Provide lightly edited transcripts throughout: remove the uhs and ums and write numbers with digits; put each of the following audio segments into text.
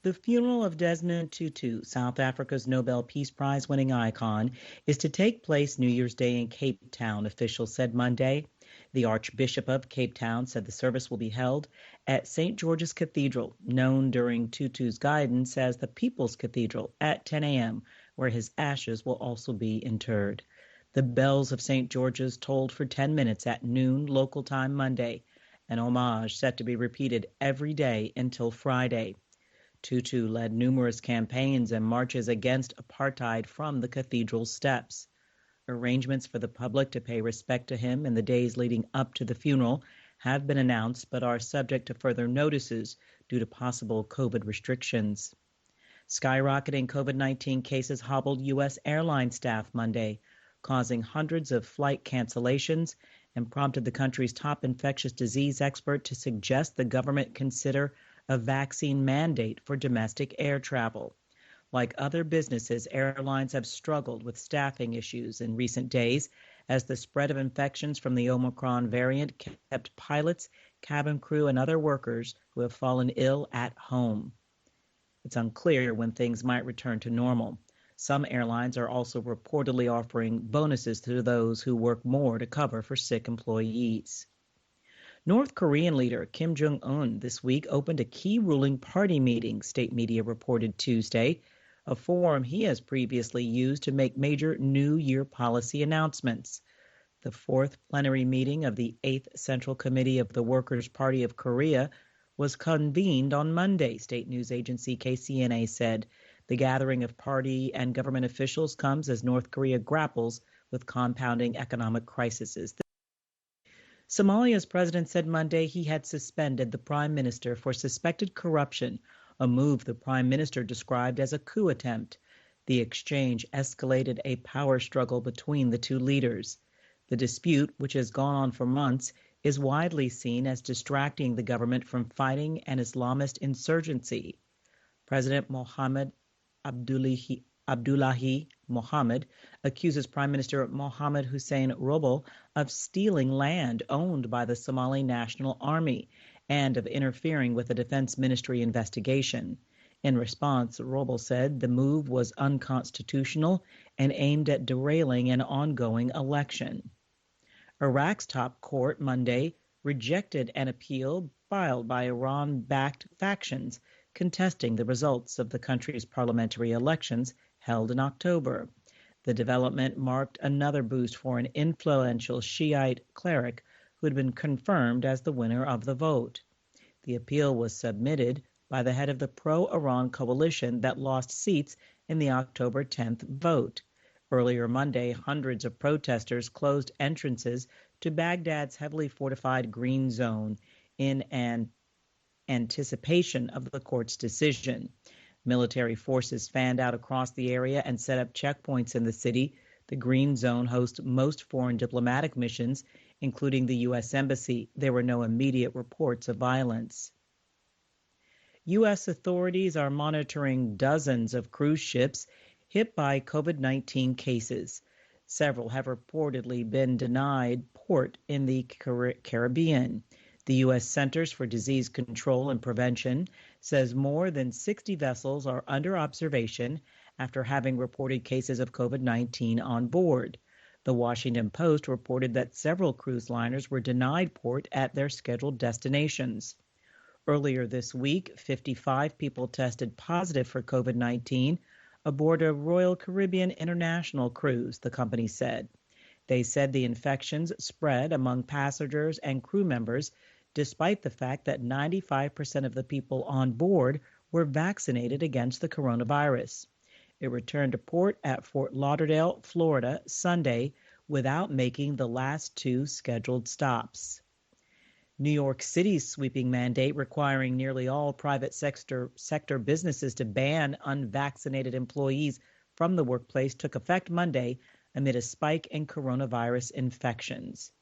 The funeral of Desmond Tutu, South Africa's Nobel Peace Prize winning icon, is to take place New Year's Day in Cape Town, officials said Monday. The Archbishop of Cape Town said the service will be held at St. George's Cathedral, known during Tutu's guidance as the People's Cathedral, at 10 a.m., where his ashes will also be interred. The bells of St. George's tolled for 10 minutes at noon local time Monday, an homage set to be repeated every day until Friday. Tutu led numerous campaigns and marches against apartheid from the cathedral steps. Arrangements for the public to pay respect to him in the days leading up to the funeral have been announced but are subject to further notices due to possible COVID restrictions. Skyrocketing COVID-19 cases hobbled U.S. airline staff Monday, causing hundreds of flight cancellations and prompted the country's top infectious disease expert to suggest the government consider a vaccine mandate for domestic air travel. Like other businesses, airlines have struggled with staffing issues in recent days as the spread of infections from the Omicron variant kept pilots, cabin crew, and other workers who have fallen ill at home. It's unclear when things might return to normal. Some airlines are also reportedly offering bonuses to those who work more to cover for sick employees. North Korean leader Kim Jong-un this week opened a key ruling party meeting, state media reported Tuesday, a forum he has previously used to make major New Year policy announcements. The fourth plenary meeting of the 8th Central Committee of the Workers' Party of Korea was convened on Monday, state news agency KCNA said. The gathering of party and government officials comes as North Korea grapples with compounding economic crises. Somalia's president said Monday he had suspended the prime minister for suspected corruption, a move the prime minister described as a coup attempt. The exchange escalated a power struggle between the two leaders. The dispute, which has gone on for months, is widely seen as distracting the government from fighting an Islamist insurgency. President Abdullahi Mohammed accuses Prime Minister Mohammed Hussein Roble of stealing land owned by the Somali National Army and of interfering with the Defense Ministry investigation. In response, Roble said the move was unconstitutional and aimed at derailing an ongoing election. Iraq's top court Monday rejected an appeal filed by Iran-backed factions contesting the results of the country's parliamentary elections held in October. The development marked another boost for an influential Shiite cleric who had been confirmed as the winner of the vote. The appeal was submitted by the head of the pro-Iran coalition that lost seats in the October 10th vote. Earlier Monday, hundreds of protesters closed entrances to Baghdad's heavily fortified Green Zone in an anticipation of the court's decision. Military forces fanned out across the area and set up checkpoints in the city. The Green Zone hosts most foreign diplomatic missions, including the U.S. Embassy. There were no immediate reports of violence. U.S. authorities are monitoring dozens of cruise ships hit by COVID-19 cases. Several have reportedly been denied port in the Caribbean. The U.S. Centers for Disease Control and Prevention says more than 60 vessels are under observation after having reported cases of COVID-19 on board. The Washington Post reported that several cruise liners were denied port at their scheduled destinations. Earlier this week, 55 people tested positive for COVID-19 aboard a Royal Caribbean International cruise, the company said. They said the infections spread among passengers and crew members despite the fact that 95% of the people on board were vaccinated against the coronavirus. It returned to port at Fort Lauderdale, Florida, Sunday without making the last two scheduled stops. New York City's sweeping mandate requiring nearly all private sector businesses to ban unvaccinated employees from the workplace took effect Monday amid a spike in coronavirus infections.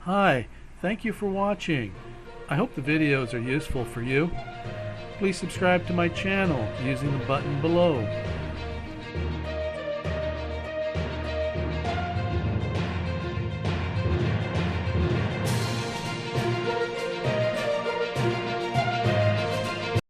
Hi, thank you for watching. I hope the videos are useful for you. Please subscribe to my channel using the button below.